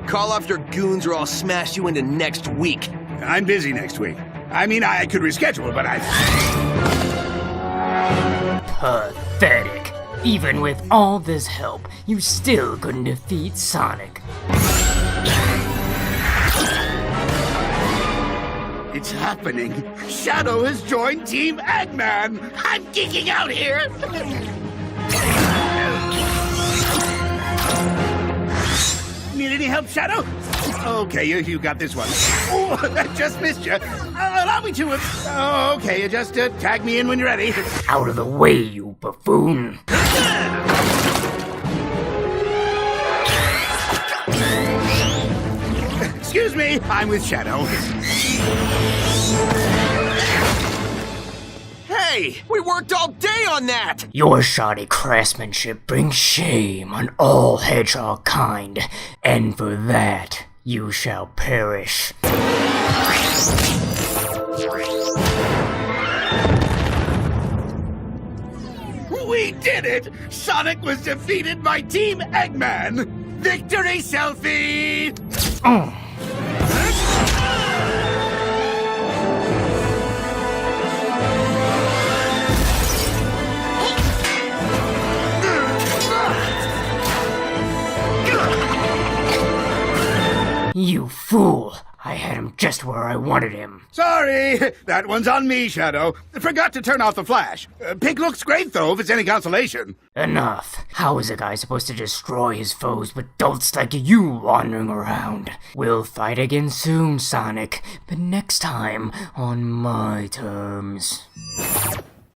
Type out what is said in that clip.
Call off your goons or I'll smash you into next week. I'm busy next week. I mean, I could reschedule, but Pathetic. Even with all this help, you still couldn't defeat Sonic. It's happening. Shadow has joined Team Eggman. I'm geeking out here. Need any help, Shadow? Okay, you got this one. Oh, I just missed you. Allow me to. Okay, just tag me in when you're ready. Out of the way, you buffoon. Excuse me, I'm with Shadow. Hey, we worked all day on that! Your shoddy craftsmanship brings shame on all hedgehog kind, and for that, you shall perish. We did it! Sonic was defeated by Team Eggman! Victory selfie! You fool! I had him just where I wanted him. Sorry, that one's on me, Shadow. Forgot to turn off the flash. Pink looks great, though, if it's any consolation. Enough. How is a guy supposed to destroy his foes with dolts like you wandering around? We'll fight again soon, Sonic, but next time on my terms.